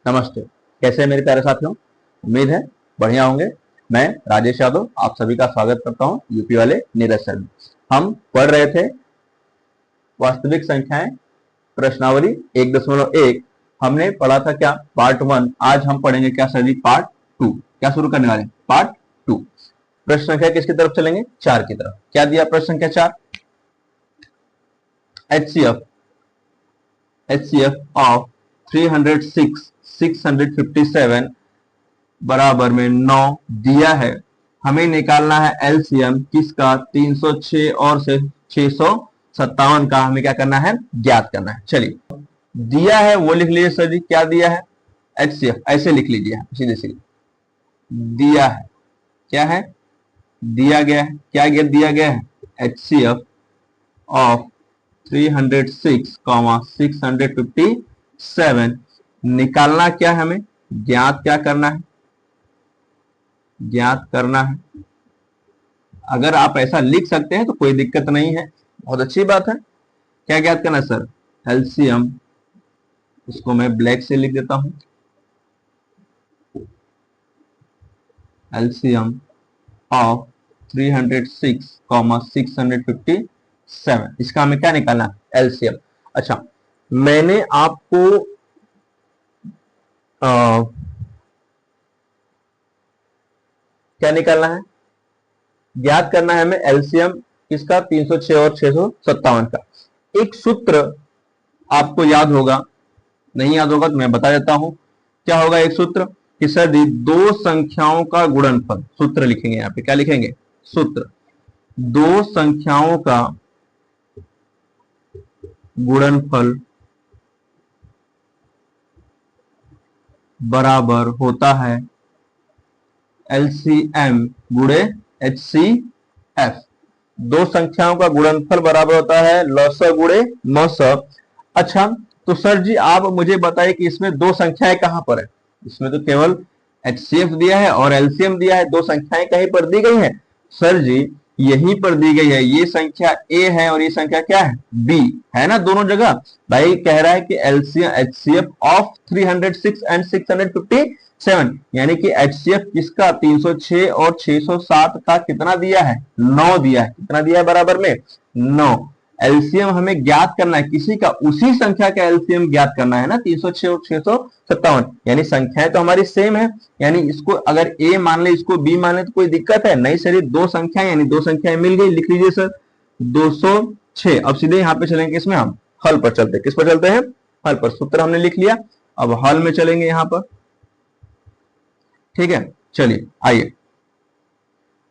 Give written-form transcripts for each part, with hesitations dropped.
नमस्ते। कैसे हैं मेरे प्यारे साथियों? उम्मीद है बढ़िया होंगे। मैं राजेश यादव आप सभी का स्वागत करता हूं यूपी वाले नीरज सर में। हम पढ़ रहे थे वास्तविक संख्याएं प्रश्नावली 1.1। हमने पढ़ा था क्या? पार्ट 1। आज हम पढ़ेंगे क्या सर जी? पार्ट 2। क्या शुरू करने वाले? पार्ट 2। प्रश्न संख्या किसकी तरफ चलेंगे? 4 की तरफ। क्या दिया प्रश्न संख्या 4? HCF ऑफ 306 657 बराबर में 9 दिया है। हमें निकालना है एलसीएम किसका? 306 और से 657 का हमें क्या करना है? ज्ञात करना है। चलिए, दिया है वो लिख लीजिए सर जी। क्या दिया है? एचसीएफ ऐसे लिख लीजिए सीधे सीधे। दिया है, क्या है? दिया गया है। क्या दिया गया है? एचसीएफ ऑफ 306, 657 निकालना क्या है? हमें ज्ञात क्या करना है? ज्ञात करना है। अगर आप ऐसा लिख सकते हैं तो कोई दिक्कत नहीं है, बहुत अच्छी बात है। क्या ज्ञात करना है सर? एलसीएम, इसको मैं ब्लैक से लिख देता हूं। एलसीएम ऑफ 306, 657, इसका हमें क्या निकालना है? एलसीएम। अच्छा, मैंने आपको क्या निकालना है? ज्ञात करना है हमें एलसीएम किसका? 306 और 657 का। एक सूत्र आपको याद होगा, नहीं याद होगा तो मैं बता देता हूं। क्या होगा एक सूत्र? कि सर दो संख्याओं का गुणनफल। सूत्र लिखेंगे यहां पे। क्या लिखेंगे? सूत्र। दो संख्याओं का गुणनफल बराबर होता है एलसीएम गुणे एचसीएफ। दो संख्याओं का गुणनफल बराबर होता है लसा गुणे मसा। अच्छा, तो सर जी आप मुझे बताइए कि इसमें दो संख्याएं कहां पर है? इसमें तो केवल एचसीएफ दिया है और एलसीएम दिया है। दो संख्याएं कहीं पर दी गई हैं सर जी? यहीं पर दी गई है। ये संख्या ए है और ये संख्या क्या है? बी है ना, दोनों जगह। भाई कह रहा है कि एलसीएम एचसीएफ ऑफ 306 एंड 657, यानी कि एचसीएफ किसका? 306 और 607 का कितना दिया है? 9 दिया है। कितना दिया है? बराबर में 9। एलसीएम हमें ज्ञात करना है किसी का? उसी संख्या का एलसीएम ज्ञात करना है ना, 306 और 657। यानी संख्याएं तो हमारी सेम है। यानी इसको अगर ए मान ले, इसको बी मान ले तो कोई दिक्कत है नहीं सर। दो संख्याएं, यानी दो संख्याएं मिल गई। लिख लीजिए सर 206। अब सीधे यहां पे चलेंगे, इसमें हम हल पर चलते हैं। किस पर चलते हैं? हल पर। सूत्र हमने लिख लिया, अब हल में चलेंगे यहां पर। ठीक है, चलिए आइए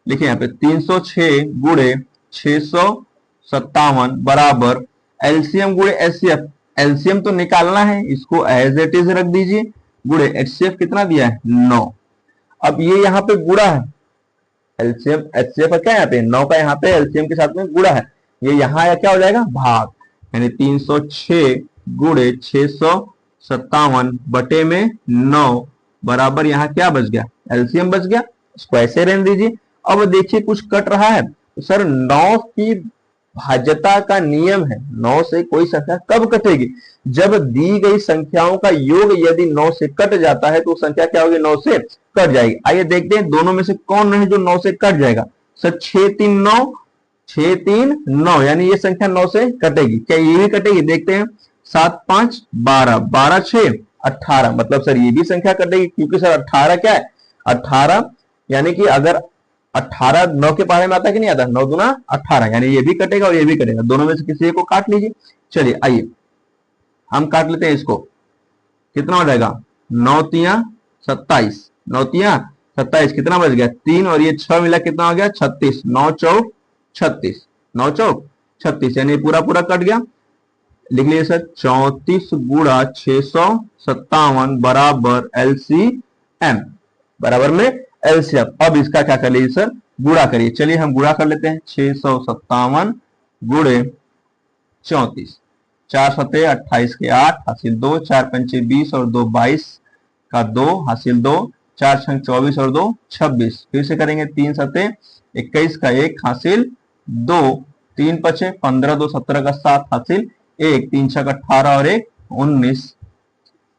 लिखिए यहां पे 306 गुणे 657 बराबर एलसीएम गुणे एचसीएफ। एलसीएम तो निकालना है, इसको एज इट इज रख दीजिए, गुणे एचसीएफ कितना दिया है? 9। अब ये यहाँ पे गुणा है, एलसीएम एचसीएफ का क्या यहाँ पे? 9 का यहाँ पे एलसीएम के साथ में गुणा है। ये यहाँ क्या हो जाएगा? भाग। यानी 306 गुणे 657 बटे में 9 बराबर यहाँ क्या बच गया? एलसीएम बच गया। इसको ऐसे रहने दीजिए। अब देखिए कुछ कट रहा है तो सर 9 की भाज्यता का नियम है, 9 से कोई संख्या कब कटेगी? जब दी गई संख्याओं का योग यदि 9 से कट जाता है तो संख्या क्या होगी? 9 से कट जाएगी। आइए देखते हैं दोनों में से कौन है जो 9 से कट जाएगा। सर 6 3 9, 6 3 9, यानी ये संख्या 9 से कटेगी। क्या ये भी कटेगी? देखते हैं। 7 5 12, 12 6 18, मतलब सर ये भी संख्या कटेगी, क्योंकि सर 18 क्या है? 18, यानी कि अगर 18 9 के पहाड़े में आता है कि नहीं आता? 9 दूना 18, यानी ये भी कटेगा और ये भी कटेगा। दोनों में से किसी एक को काट लीजिए। चलिए आइए हम काट लेते हैं इसको। कितना हो जाएगा? 9 तिया 27, 9 तिया 27, कितना बच गया? 3 और ये 6 मिला कितना हो गया? 36। 9 चौक 36, 9 चौक 36, यानी पूरा पूरा कट गया। लिख लीजिए सर 34 गुणा 657 बराबर एलसीएम, बराबर में एलसीएम। अब इसका क्या कर लीजिए सर? गुणा करिए। चलिए हम गुणा कर लेते हैं। 657 गुणे 34, 4 सते 28 के 8 हासिल 2, 4 पंचे 20 और 2 22 का 2 हासिल 2, 4 छंग 24 और 2 26। फिर से करेंगे 3 सते 21 का 1 हासिल 2, 3 पचे 15, 2 17 का 7 हासिल 1, 3 छक 18 और 1 19।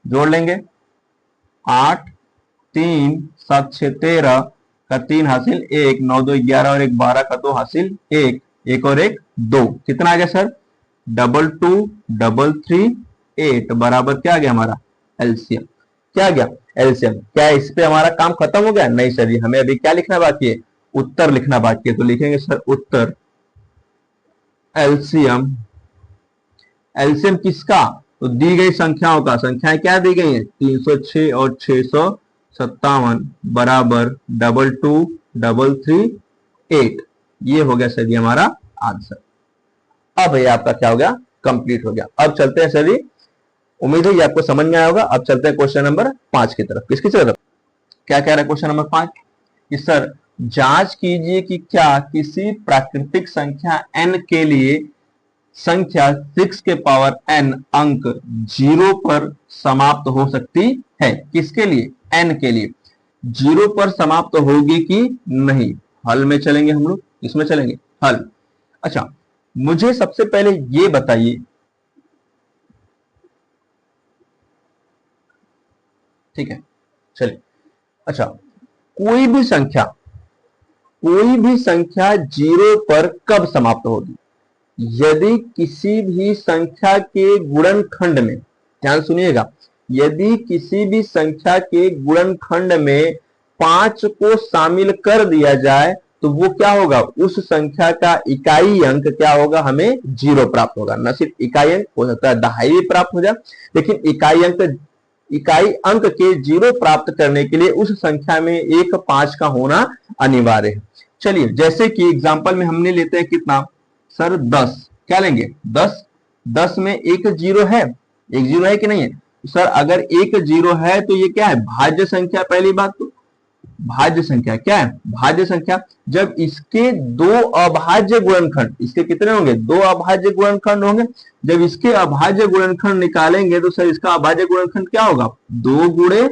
जोड़ लेंगे 8, 3, 7, 6, 13 का 3 हासिल 1, 9, 2, 11 और 1, 12 का 2 हासिल 1, 1 और 1 2, कितना आ गया सर? 2, 2, 3, 3, 8 बराबर क्या आ गया हमारा? एलसीएम। क्या आ गया? एलसीएम। क्या इस पे हमारा काम खत्म हो गया? नहीं सर जी, हमें अभी क्या लिखना बाकी है? उत्तर लिखना बाकी है। तो लिखेंगे सर उत्तर एलसीएम। एलसीएम किसका? तो दी गई संख्याओं का। संख्याएं क्या दी गई है? 306 और 657 बराबर 2, 2, 3, 3, 8। ये हो गया सर जी हमारा आंसर। अब ये आपका क्या हो गया? कंप्लीट हो गया। अब चलते हैं सर जी, उम्मीद है ये आपको समझ में आया होगा। अब चलते हैं क्वेश्चन नंबर 5 की तरफ। किसकी तरफ? क्या कह रहा है क्वेश्चन नंबर 5 कि सर जांच कीजिए कि क्या किसी प्राकृतिक संख्या n के लिए संख्या 6 के पावर n अंक 0 पर समाप्त हो सकती है। किसके लिए? n के लिए 0 पर समाप्त होगी कि नहीं? हल में चलेंगे हम लोग, इसमें चलेंगे हल। अच्छा, मुझे सबसे पहले ये बताइए, ठीक है चलिए। अच्छा, कोई भी संख्या 0 पर कब समाप्त होगी? यदि किसी भी संख्या के गुणनखंड में, ध्यान सुनिएगा, यदि किसी भी संख्या के गुणनखंड में 5 को शामिल कर दिया जाए तो वो क्या होगा? उस संख्या का इकाई अंक क्या होगा? हमें 0 प्राप्त होगा। न सिर्फ इकाई अंक, हो सकता है दहाई भी प्राप्त हो जाए, लेकिन इकाई अंक के 0 प्राप्त करने के लिए उस संख्या में एक 5 का होना अनिवार्य है। चलिए, जैसे कि एग्जांपल में हमने लेते हैं कितना सर? 10। क्या लेंगे? 10। 10 में एक 0 है, एक 0 है कि नहीं है? सर अगर एक 0 है तो ये क्या है? भाज्य संख्या। पहली बात तो भाज्य संख्या क्या है? भाज्य संख्या। जब इसके दो अभाज्य गुणनखंड, इसके कितने होंगे? 2 अभाज्य गुणनखंड होंगे। जब इसके अभाज्य गुणनखंड निकालेंगे तो सर इसका अभाज्य गुणनखंड क्या होगा? 2 गुणे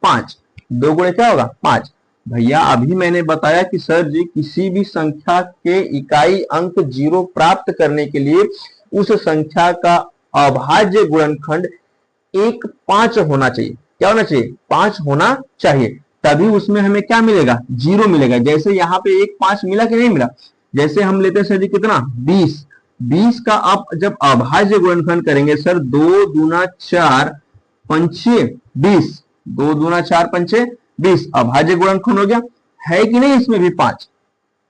5। 2 गुणे क्या होगा? 5। भैया अभी मैंने बताया कि सर जी किसी भी संख्या के इकाई अंक 0 प्राप्त करने के लिए उस संख्या का अभाज्य गुणनखंड एक 5 होना चाहिए। क्या होना चाहिए? 5 होना चाहिए, तभी उसमें हमें क्या मिलेगा? 0 मिलेगा। जैसे यहाँ पे एक 5 मिला कि नहीं मिला? जैसे हम लेते हैं सर जी कितना? 20। 20 का आप जब अभाज्य गुणनखंड करेंगे सर, 2 दूना 4 पंचे 20, 2 दूना 4 पंचे 20, अभाज्य गुणनखंड हो गया। है कि नहीं? इसमें भी 5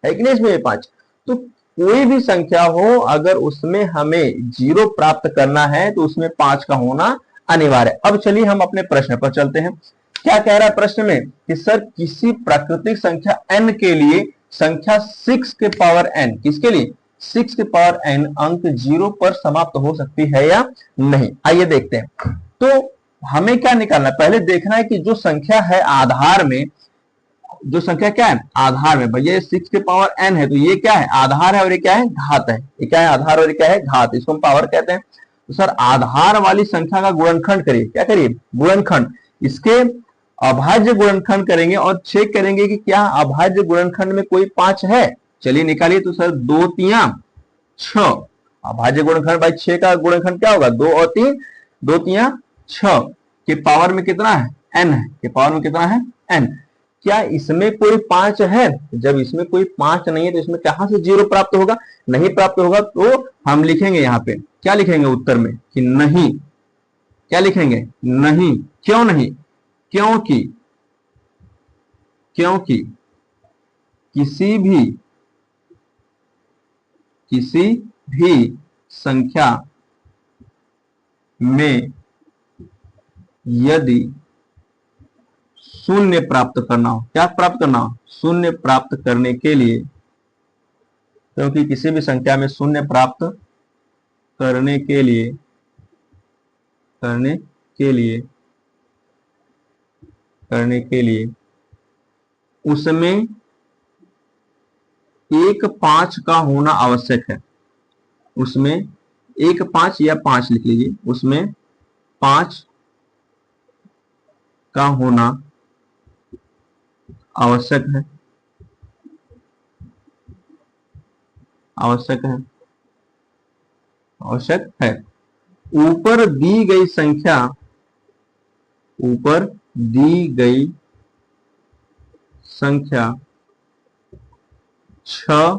है कि नहीं? इसमें भी 5। तो कोई भी संख्या हो, अगर उसमें हमें 0 प्राप्त करना है तो उसमें 5 का होना अनिवार्य है। अब चलिए हम अपने प्रश्न पर चलते हैं। क्या कह रहा है प्रश्न में कि सर किसी प्राकृतिक संख्या n के लिए संख्या 6 के पावर n, किसके लिए? 6 के पावर n अंक 0 पर समाप्त हो सकती है या नहीं? आइए देखते हैं। तो हमें क्या निकालना? पहले देखना है कि जो संख्या है आधार में, जो संख्या क्या है आधार में, भैया 6 के पावर n है तो ये क्या है? आधार है और ये क्या है? घात है। ये क्या है? आधार और ये क्या है? घात। इसको हम पावर कहते हैं। तो सर आधार वाली संख्या का गुणनखंड करिए। क्या करिए? गुणनखंड। इसके अभाज्य गुणनखंड करेंगे और चेक करेंगे कि क्या अभाज्य गुणनखंड में कोई 5 है। चलिए निकालिए। तो सर 2 तिया 6, अभाज्य गुणनखंड भाई 6 का गुणनखंड क्या होगा? 2 और 3, 2 तिया 6 के पावर में कितना है? n है। के पावर में कितना है? n। क्या इसमें कोई 5 है? जब इसमें कोई 5 नहीं है तो इसमें कहां से 0 प्राप्त होगा? नहीं प्राप्त होगा। तो हम लिखेंगे यहां पे, क्या लिखेंगे उत्तर में? कि नहीं। क्या लिखेंगे? नहीं। क्यों नहीं? क्योंकि क्योंकि किसी भी संख्या में यदि शून्य प्राप्त करना हो, क्या प्राप्त करना हो? शून्य प्राप्त करने के लिए, क्योंकि किसी भी संख्या में शून्य प्राप्त करने के लिए उसमें एक 5 का होना आवश्यक है। उसमें एक 5 या 5 लिख लीजिए, उसमें 5 का होना आवश्यक है। आवश्यक है। ऊपर दी गई संख्या दी गई संख्या 6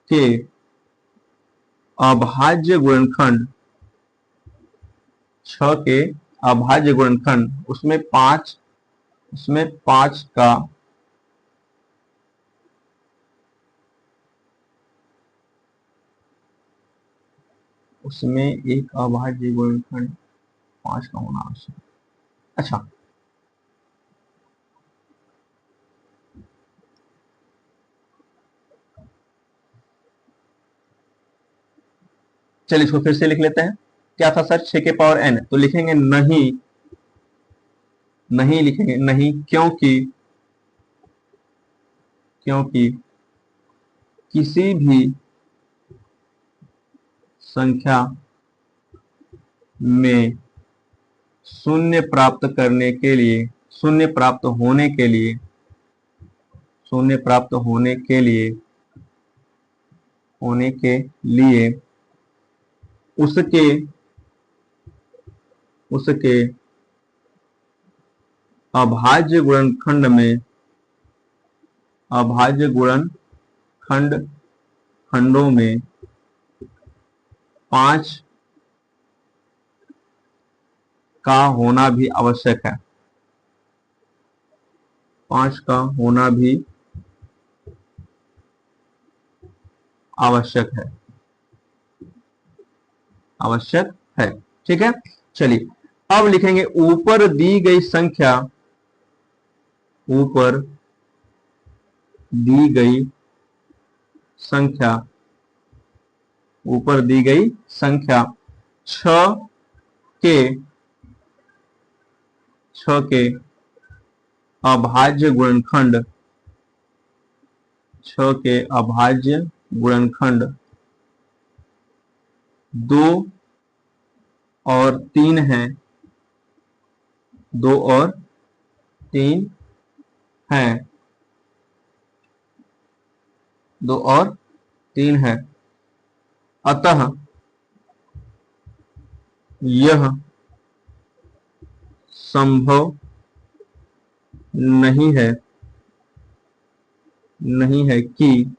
के अभाज्य गुणनखंड, 6 के अभाज्य गुणनखंड, उसमें 5 का उसमें एक अभाज्य गुणनखंड 5 का होना आवश्यक। अच्छा, चलिए इसको फिर से लिख लेते हैं। क्या था सर? 6 के पावर n, तो लिखेंगे नहीं, नहीं लिखेंगे नहीं, क्योंकि किसी भी संख्या में शून्य प्राप्त करने के लिए, शून्य प्राप्त होने के लिए उसके अभाज्य खंडों में 5 का होना भी आवश्यक है। 5 का होना भी आवश्यक है। ठीक है, चलिए अब लिखेंगे ऊपर दी गई संख्या, ऊपर दी गई संख्या 6 के अभाज्य गुणनखंड, 6 के अभाज्य गुणनखंड 2 और 3 हैं, 2 और 3 हैं, 2 और 3 हैं। अतः यह संभव नहीं है कि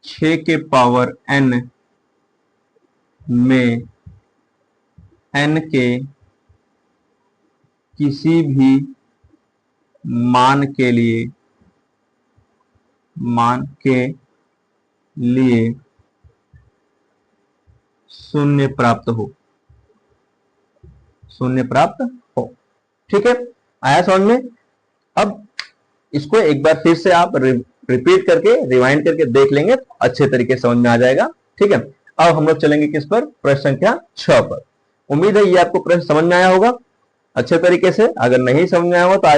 6 के पावर n में n के किसी भी मान के लिए शून्य प्राप्त हो। ठीक है, आया समझ में? अब इसको एक बार फिर से आप रिपीट करके, रिवाइंड करके देख लेंगे तो अच्छे तरीके से समझ में आ जाएगा। ठीक है, अब हम लोग चलेंगे किस पर? प्रश्न संख्या 6 पर। उम्मीद है ये आपको प्रश्न समझ में आया होगा अच्छे तरीके से। अगर नहीं समझ में आया हो तो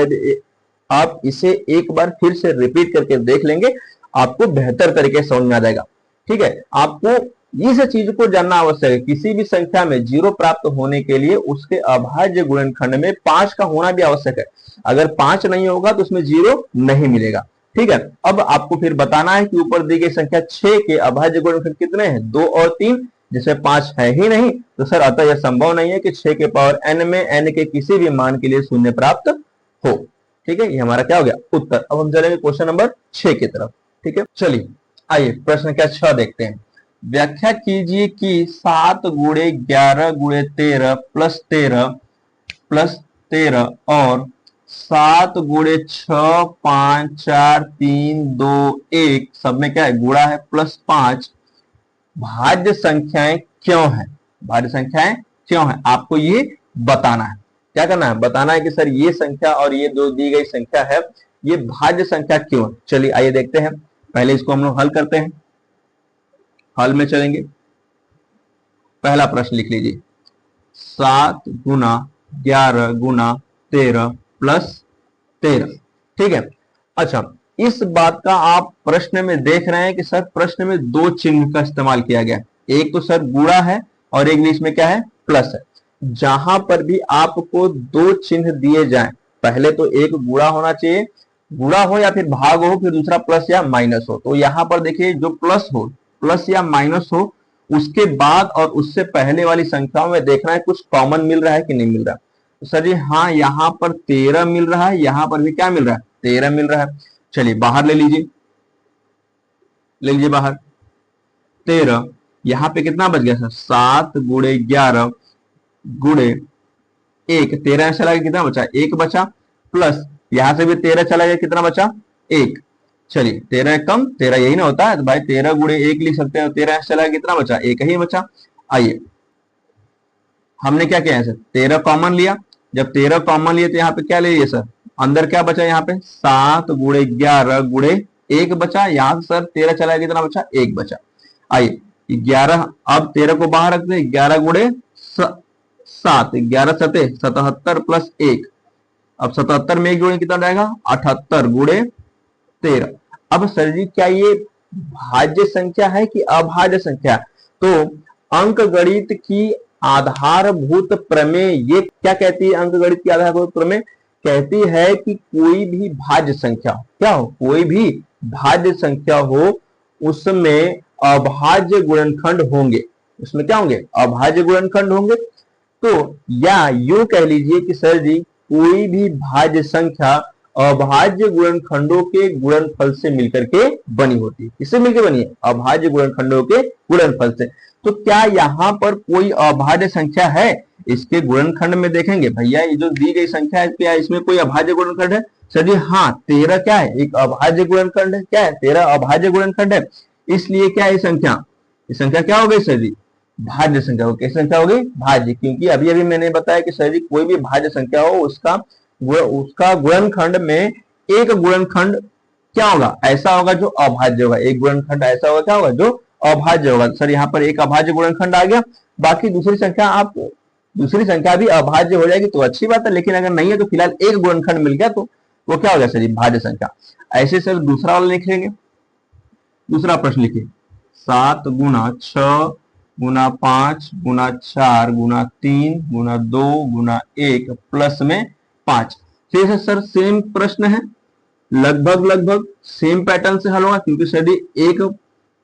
आप इसे एक बार फिर से रिपीट करके देख लेंगे, आपको बेहतर तरीके से समझ में आ जाएगा। ठीक है, आपको इस चीज को जानना आवश्यक है, किसी भी संख्या में 0 प्राप्त होने के लिए उसके अभाज्य गुणनखंड में 5 का होना भी आवश्यक है। अगर 5 नहीं होगा तो उसमें 0 नहीं मिलेगा। ठीक है, अब आपको फिर बताना है कि ऊपर दी गई संख्या 6 के अभाज्य गुणनखंड कितने हैं? 2 और 3, जिसमें 5 है ही नहीं, तो सर अतः यह संभव नहीं है कि 6 के पावर n में n के किसी भी मान के लिए शून्य प्राप्त हो। ठीक है, ये हमारा क्या हो गया? उत्तर। अब हम चलेंगे क्वेश्चन नंबर 6 की तरफ। ठीक है, चलिए आइए प्रश्न क्या 6 देखते हैं। व्याख्या कीजिए कि 7 गुणे 11 गुणे 13 प्लस 13 और 7 गुणे 6 5 4 3 2 1 सब में क्या है? गुणा है, प्लस 5 भाज्य संख्याएं क्यों है? भाज्य संख्याएं क्यों है, आपको ये बताना है। क्या करना है? बताना है कि सर ये संख्या और ये जो दी गई संख्या है ये भाज्य संख्या क्यों है। चलिए आइए देखते हैं। पहले इसको हम लोग हल करते हैं। हल में चलेंगे। पहला प्रश्न लिख लीजिए, 7 गुना 11 गुना 13 प्लस 13। ठीक है, अच्छा इस बात का आप प्रश्न में देख रहे हैं कि सर प्रश्न में 2 चिन्ह का इस्तेमाल किया गया। एक तो सर गुणा है और एक बीच में क्या है? प्लस है। जहां पर भी आपको 2 चिन्ह दिए जाएं, पहले तो एक गुणा होना चाहिए, गुणा हो या फिर भाग हो, फिर दूसरा प्लस या माइनस हो। तो यहां पर देखिए जो प्लस हो, प्लस या माइनस हो, उसके बाद और उससे पहले वाली संख्याओं में देखना है कुछ कॉमन मिल रहा है कि नहीं मिल रहा। सर जी हाँ, यहाँ पर 13 मिल रहा है, यहाँ पर भी क्या मिल रहा है, 13 मिल रहा है। चलिए बाहर ले लीजिए, ले लीजिए बाहर 13। यहाँ पे कितना बच गया सर, 7 गुणे 11 गुणे 1, 13 चला गया, कितना बचा, 1 बचा। प्लस यहां से भी 13 चला गया, कितना बचा, 1। चलिए 13 कम 13 यही ना होता है, तो भाई 13 गुणे 1 लिख सकते हैं, 13 चला गया, कितना बचा, 1 ही बचा। आइए हमने क्या किया है सर, 13 कॉमन लिया। जब 13 कॉमन लिए तो यहाँ पे क्या ले लिए सर, अंदर क्या बचा, यहाँ पे 7 गुणे 11 गुणे 1 बचा। यहाँ से सर 13 चला गया, कितना बचा, 1 बचा। आइए 11, अब 13 को बाहर रखते हैं, 11 गुणे 7, 11 सते 77 प्लस 1। अब 77 में 1 जोड़ेंगे कितना जाएगा, 78 गुणे 13। अब सर जी क्या ये भाज्य संख्या है कि अभाज्य संख्या, तो अंक गणित की आधारभूत प्रमेय ये क्या कहती है, अंक गणित की आधारभूत प्रमेय कहती है कि कोई भी भाज्य संख्या क्या हो, कोई भी भाज्य संख्या हो उसमें अभाज्य गुणनखंड होंगे, उसमें क्या होंगे, अभाज्य गुणनखंड होंगे। तो या यूं कह लीजिए कि सर जी कोई भी भाज्य संख्या अभाज्य गुणनखंडों के गुणनफल से मिलकर के बनी होती है। किससे मिलकर बनी है, अभाज्य गुणनखंडों के गुणनफल से। तो क्या यहाँ पर कोई अभाज्य संख्या है, इसके गुणनखंड में देखेंगे भैया ये जो दी गई संख्या है क्या इसमें कोई अभाज्य गुणनखंड है, सर जी हाँ 13 क्या है, एक अभाज्य गुणनखंड है, क्या है 13 अभाज्य गुणनखंड है। इसलिए क्या है संख्या, ये संख्या क्या हो गई सर जी, भाज्य संख्या हो, कैसी संख्या हो गई, भाज्य। क्योंकि अभी अभी मैंने बताया कि सर जी कोई भी भाज्य संख्या हो उसका गुणनखंड में एक गुणनखंड क्या होगा, ऐसा होगा जो अभाज्य होगा, एक गुणनखंड ऐसा होगा क्या होगा जो अभाज्य होगा। सर यहाँ पर एक अभाज्य गुणनखंड आ गया, बाकी दूसरी संख्या भी अभाज्य हो जाएगी तो अच्छी बात है, लेकिन अगर नहीं है तो फिलहाल एक गुणनखंड मिल गया तो वो क्या हो गया सर जी, भाज्य संख्या। ऐसे सर दूसरा वाला लिखेंगे, दूसरा प्रश्न लिखिए 7 गुना 6 गुना 5 गुना 4 गुना 3 गुना 2 गुना 1 प्लस में 5। फिर से सर सेम प्रश्न है, लगभग सेम पैटर्न से हल होगा, क्योंकि सर एक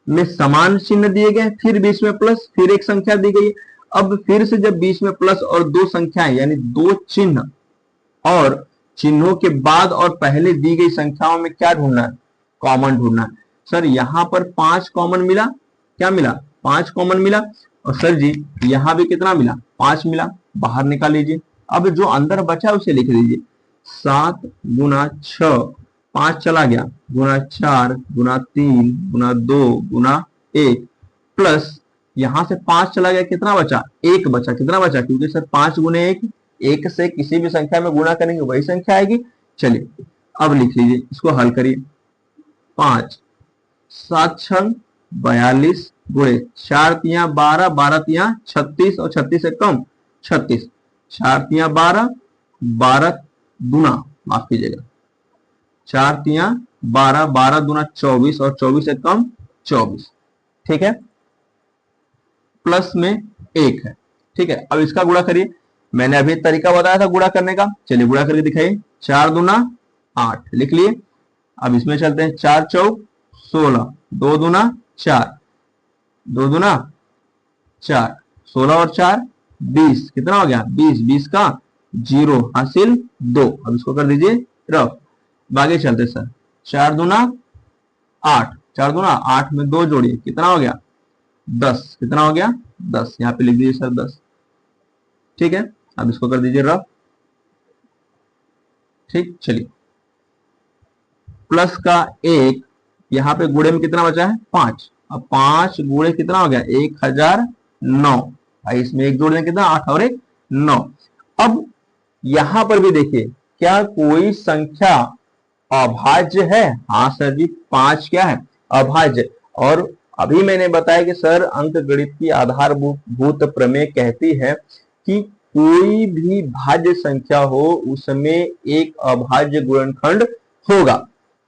में समान चिन्ह दिए गए, फिर बीच में प्लस, फिर एक संख्या दी गई। अब फिर से जब बीच में प्लस और दो संख्याएं यानी दो चिन्ह और चिन्हों के बाद और पहले दी गई संख्याओं में क्या ढूंढना है, कॉमन ढूंढना है। सर यहां पर 5 कॉमन मिला, क्या मिला, 5 कॉमन मिला। और सर जी यहां भी कितना मिला, 5 मिला, बाहर निकाल लीजिए। अब जो अंदर बचा उसे लिख दीजिए 7 गुना 6, 5 चला गया, गुना 4 गुना 3 गुना 2 गुना 1 प्लस यहां से 5 चला गया, कितना बचा, 1 बचा। कितना बचा, क्योंकि सर 5 गुने 1, 1 से किसी भी संख्या में गुणा करेंगे वही संख्या आएगी। चलिए अब लिख लीजिए, इसको हल करिए। 5 7 6 42 गुणे 4 तिया 12, 12 तिया 36 और 36 से कम 36, 4 तिया 12, 12 दुना माफ कीजिएगा 4 तिया 12, 12 दुना 24 और 24 से कम 24, ठीक है, प्लस में 1 है, ठीक है। अब इसका गुणा करिए, मैंने अभी तरीका बताया था गुणा करने का, चलिए गुणा करके दिखाइए। 4 दुना 8 लिख लिए। अब इसमें चलते हैं, 4 चौक 16, 2 दुना 4, 2 दुना 4, 16 और 4 20, कितना हो गया 20, 20 का 0 हासिल 2। अब इसको कर दीजिए रफ। आगे चलते सर, 4 दुना 8, 4 दुना 8 में 2 जोड़िए, कितना हो गया 10, कितना हो गया 10, यहाँ पे लिख दीजिए सर 10, ठीक है। अब इसको कर दीजिए रफ, ठीक। चलिए प्लस का 1, यहाँ पे गुणे में कितना बचा है 5, अब 5 गुणे कितना हो गया 1009, भाई इसमें 1 जोड़ने कितना 8 और 1 9। अब यहां पर भी देखिए क्या कोई संख्या अभाज्य है, हाँ सर जी 5 क्या है अभाज्य। और अभी मैंने बताया कि सर अंक गणित की आधारभूत प्रमेय कहती है कि कोई भी भाज्य संख्या हो उसमें एक अभाज्य गुणनखंड होगा।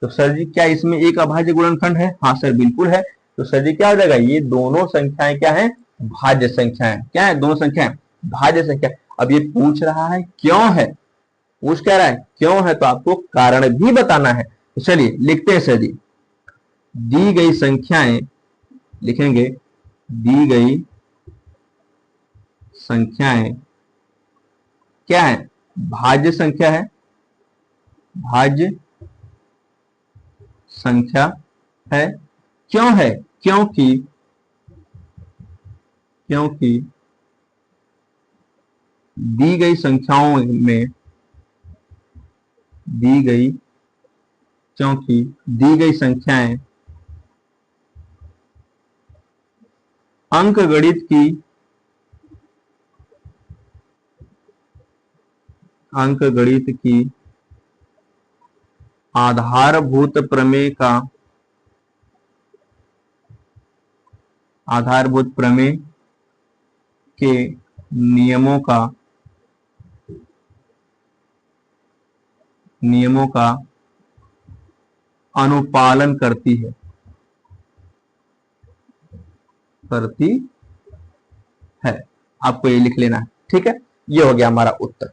तो सर जी क्या इसमें एक अभाज्य गुणनखंड है, हाँ सर बिल्कुल है। तो सर जी क्या हो जाएगा, ये दोनों संख्याएं क्या है, भाज्य संख्याएं, क्या है दोनों संख्याएं भाज्य संख्या। अब ये पूछ रहा है क्यों है, पूछ कह रहा है क्यों है, तो आपको कारण भी बताना है। तो चलिए लिखते हैं सर जी, दी गई संख्याएं लिखेंगे, दी गई संख्याएं क्या है भाज्य संख्या है, भाज्य संख्या है। क्यों है? क्योंकि दी गई संख्याओं में, क्योंकि दी गई संख्याएं अंकगणित की आधारभूत प्रमेय के नियमों का अनुपालन करती है। आपको ये लिख लेना है, ठीक है। ये हो गया हमारा उत्तर,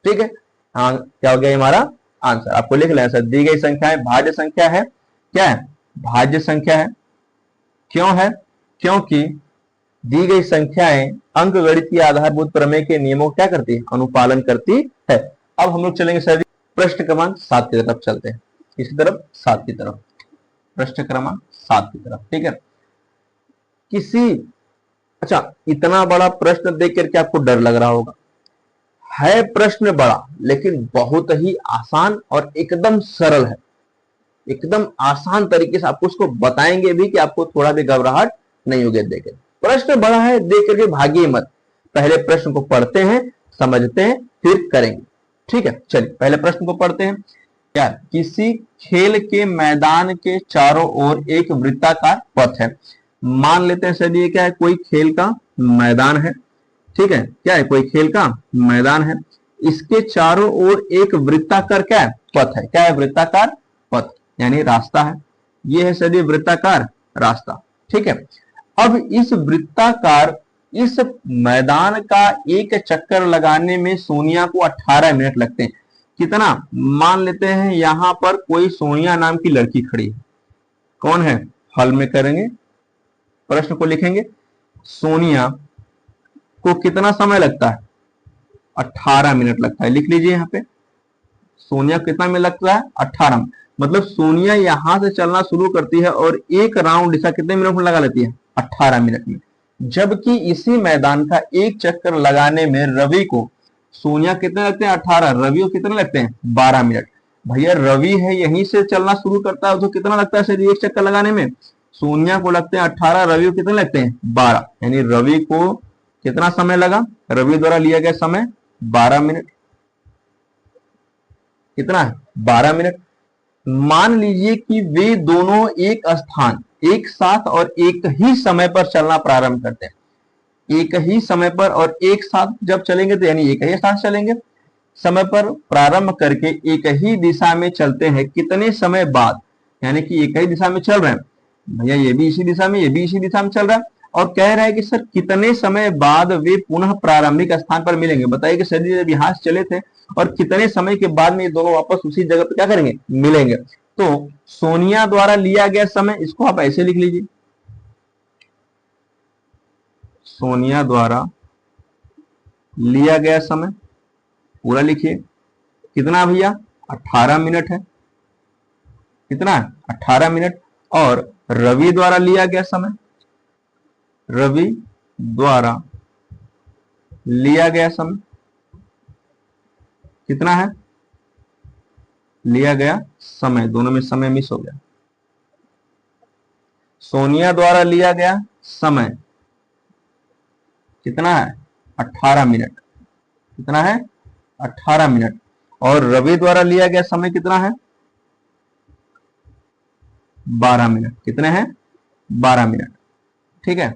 ठीक है। हाँ, क्या हो गया हमारा आंसर? आपको लिख लेना सर, दी गई संख्याएं भाज्य संख्या है। क्या है? भाज्य संख्या है। क्यों है? क्योंकि दी गई संख्याएं अंकगणित की आधारभूत प्रमेय के नियमों को क्या करती है? अनुपालन करती है। अब हम लोग चलेंगे सर प्रश्न क्रमांक 7 की तरफ चलते हैं। इसी तरफ 7 की तरफ, प्रश्न क्रमांक 7 की तरफ, ठीक है। अच्छा, इतना बड़ा प्रश्न देख करके आपको डर लग रहा होगा। है प्रश्न बड़ा, लेकिन बहुत ही आसान और एकदम सरल है। एकदम आसान तरीके से आपको उसको बताएंगे भी कि आपको थोड़ा भी घबराहट नहीं होगी। देखें, प्रश्न बड़ा है, देख करके भागिए मत। पहले प्रश्न को पढ़ते हैं, समझते हैं, फिर करेंगे, ठीक है। चलिए पहले प्रश्न को पढ़ते हैं। क्या? किसी खेल के मैदान के चारों ओर एक वृत्ताकार पथ है। मान लेते हैं सर ये क्या है? कोई खेल का मैदान है, ठीक है। क्या है? कोई खेल का मैदान है। इसके चारों ओर एक वृत्ताकार क्या है? पथ है। क्या है? वृत्ताकार पथ, यानी रास्ता है। ये है सर वृत्ताकार रास्ता, ठीक है। अब इस मैदान का एक चक्कर लगाने में सोनिया को 18 मिनट लगते हैं। कितना? मान लेते हैं यहां पर कोई सोनिया नाम की लड़की खड़ी है। कौन है? हल में करेंगे, प्रश्न को लिखेंगे। सोनिया को कितना समय लगता है? 18 मिनट लगता है। लिख लीजिए यहाँ पे, सोनिया कितना में लगता है? 18। मतलब सोनिया यहां से चलना शुरू करती है और एक राउंड इसका कितने मिनट में लगा लेती है? 18 मिनट में। जबकि इसी मैदान का एक चक्कर लगाने में रवि को, सोनिया कितने लगते हैं? 18, रवि को कितने लगते हैं? 12 मिनट। भैया रवि है यहीं से चलना शुरू करता है तो कितना लगता है सर एक चक्कर लगाने में? सोनिया को लगते हैं 18, रवि को कितने लगते हैं? 12। यानी रवि को कितना समय लगा? रवि द्वारा लिया गया समय 12 मिनट। कितना है? 12 मिनट। मान लीजिए कि वे दोनों एक स्थान, एक साथ और एक ही समय पर चलना प्रारंभ करते हैं। एक ही समय पर और एक साथ जब चलेंगे तो यानी एक ही साथ चलेंगे। समय पर प्रारंभ करके एक ही दिशा में चलते हैं। कितने समय बाद? यानी कि एक ही दिशा में चल रहे हैं भैया, ये भी इसी दिशा में, ये भी इसी दिशा में चल रहा है। और कह रहा है कि सर कितने समय बाद वे पुनः प्रारंभिक स्थान पर मिलेंगे। बताइए कि सर जब यहां से चले थे और कितने समय के बाद में ये दोनों वापस उसी जगह पर क्या करेंगे? मिलेंगे। तो सोनिया द्वारा लिया गया समय, इसको आप ऐसे लिख लीजिए, सोनिया द्वारा लिया गया समय पूरा लिखिए। कितना भैया? 18 मिनट है। कितना है? 18 मिनट। और रवि द्वारा लिया गया समय, रवि द्वारा लिया गया समय कितना है? लिया गया समय, दोनों में समय मिस हो गया। सोनिया द्वारा लिया गया समय कितना है? 18 मिनट। कितना है? 18 मिनट। और रवि द्वारा लिया गया समय कितना है? 12 मिनट। कितने हैं? 12 मिनट, ठीक है।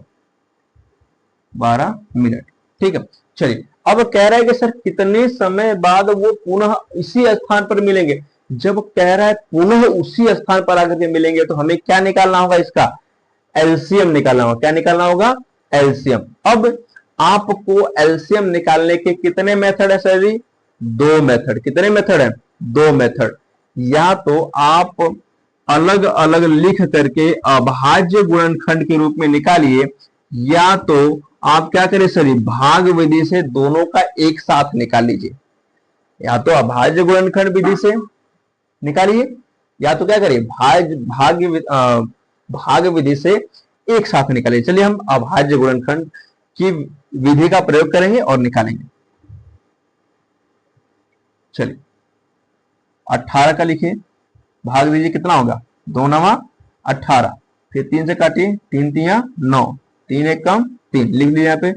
12 मिनट, ठीक है। चलिए अब कह रहा है कि सर कितने समय बाद वो पुनः इसी स्थान पर मिलेंगे। जब कह रहा है पुनः उसी स्थान पर आकर के मिलेंगे तो हमें क्या निकालना होगा? इसका एलसीएम निकालना होगा। क्या निकालना होगा? एलसीएम। अब आपको एलसीएम निकालने के कितने मेथड है सर जी? 2 मेथड। कितने मेथड है? 2 मेथड। या तो आप अलग अलग लिख करके अभाज्य गुणनखंड के रूप में निकालिए, या तो आप क्या करें सर भाग विधि से दोनों का एक साथ निकाल लीजिए। या तो अभाज्य गुणनखंड विधि से निकालिए, या तो क्या करिए भाग विधि से एक साथ निकालिए। चलिए हम अभाज्य गुणनखंड की विधि का प्रयोग करेंगे और निकालेंगे। चलिए 18 का लिखिए, भाग दीजिए, कितना होगा 2 9 18, फिर 3 से काटिए, 3 3 9, 3 1 कम 3, लिख लीजिए यहाँ पे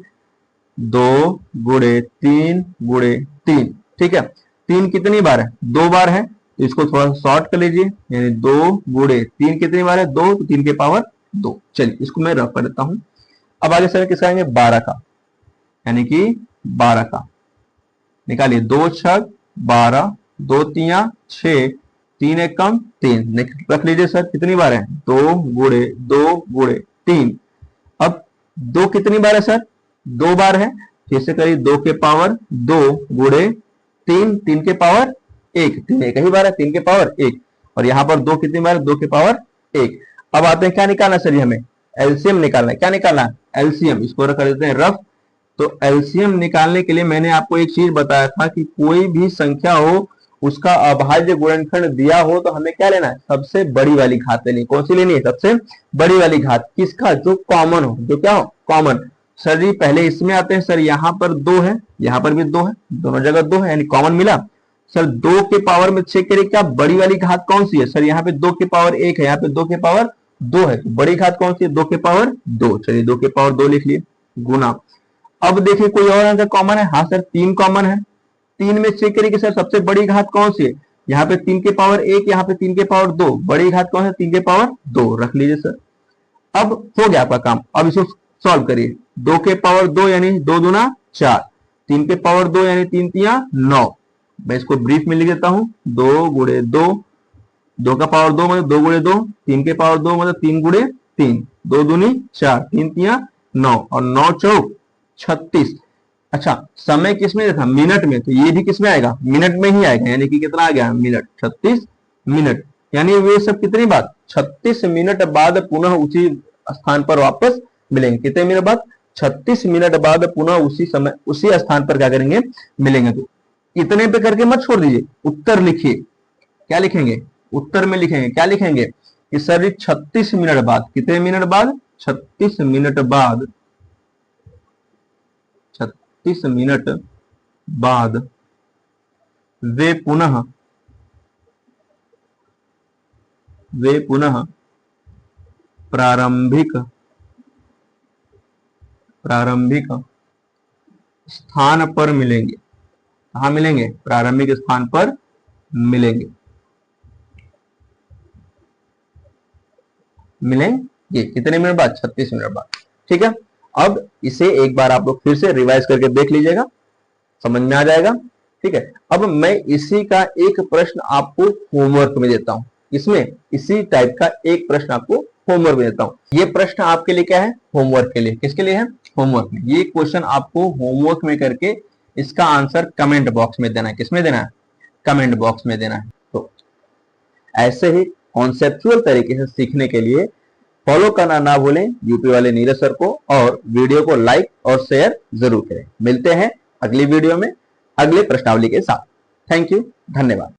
2 गुणे 3 गुणे 3। ठीक है, 3 कितनी बार है 2 बार है, तो इसको थोड़ा शॉर्ट कर लीजिए, यानी 2 गुणे 3 कितनी बार है 2, तो 3 के पावर 2। चलिए इसको मैं रफ कर देता हूं। अब आगे सर किसका आएंगे 12 का, यानी कि 12 का निकालिए, 2 6 12, 2 3 6, 3 1 कम 3, रख लीजिए सर कितनी बार है 2 गुणे 2 गुणे 3। अब 2 कितनी बार है सर 2 बार है, फिर से करिए 2 के पावर 2 गुणे 3, 3 के पावर 1, 3 एक ही बार है 3 के पावर 1, और यहां पर 2 कितनी बार है 2 के पावर 1। अब आते हैं क्या निकालना सर, हमें एलसीएम निकालना है। क्या निकालना है एलसीएम, इसको रख देते हैं रफ। तो एलसीएम निकालने के लिए मैंने आपको एक चीज बताया था कि कोई भी संख्या हो उसका अभाज्य गुणनखंड दिया हो तो हमें क्या लेना है, सबसे बड़ी वाली घात लेनी है। कौन सी लेनी है, सबसे बड़ी वाली घात, किसका, जो कॉमन हो, जो क्या हो कॉमन। सर जी पहले इसमें आते हैं, सर यहाँ पर 2 है, यहाँ पर भी 2 है, दोनों जगह 2 है, यानी कॉमन मिला। सर 2 के पावर में चेक करिए क्या बड़ी वाली घात कौन सी है, सर यहाँ पे 2 के पावर 1 है, यहाँ पे 2 के पावर 2 है, तो बड़ी घात कौन सी है 2 के पावर 2। चलिए 2 के पावर 2 लिख लिए, गुना। अब देखिए कोई और आंसर कॉमन है, हाँ सर 3 कॉमन है, 3 में चेक करिए कि सर सबसे बड़ी घात कौन सी है, यहाँ पे 3 के पावर 1, यहाँ पे 3 के पावर 2, बड़ी घात कौन है 3 के पावर 2, रख लीजिए सर। अब हो गया आपका काम, अब इसको सॉल्व करिए, 2 के पावर 2 यानी 2 दूना 4, 3 के पावर 2 यानी 3 3 9। मैं इसको ब्रीफ में लिख देता हूं, 2 गुणे 2, 2 का पावर 2 मतलब 2 गुणे 2, 3 के पावर 2 मतलब 3 गुणे 3, 2 दूनी 4, 3 3 9, और 9 चौक 36। अच्छा समय किसमें था, मिनट में, तो ये भी किसमें आएगा, मिनट में ही आएगा, यानी कि कितना आ गया मिनट, 36 मिनट। यानी वे सब कितनी बात 36 मिनट बाद पुनः उसी स्थान पर वापस मिलेंगे। कितने मिनट बाद 36 मिनट बाद पुनः उसी समय उसी स्थान पर क्या करेंगे, मिलेंगे। तो इतने पे करके मत छोड़ दीजिए, उत्तर लिखिए। क्या लिखेंगे, उत्तर में लिखेंगे, क्या लिखेंगे कि सर 36 मिनट बाद, कितने मिनट बाद 36 मिनट बाद, 36 मिनट बाद वे पुनः प्रारंभिक स्थान पर मिलेंगे। कहां मिलेंगे, प्रारंभिक स्थान पर मिलेंगे, मिलेंगे कितने मिनट बाद 36 मिनट बाद। ठीक है, अब इसे एक बार आप लोग फिर से रिवाइज करके देख लीजिएगा, समझ में आ जाएगा। ठीक है, अब मैं इसी का एक प्रश्न आपको होमवर्क में देता हूं, इसमें इसी टाइप का एक प्रश्न आपको होमवर्क में देता हूं। ये प्रश्न आपके लिए क्या है, होमवर्क के लिए। किसके लिए है, होमवर्क में। ये क्वेश्चन आपको होमवर्क में करके इसका आंसर कमेंट बॉक्स में देना है। किसमें देना है, कमेंट बॉक्स में देना है। तो ऐसे ही कॉन्सेप्चुअल तरीके से सीखने के लिए फॉलो करना ना भूलें यूपी वाले नीरज सर को, और वीडियो को लाइक और शेयर जरूर करें। मिलते हैं अगली वीडियो में अगले प्रश्नावली के साथ। थैंक यू, धन्यवाद।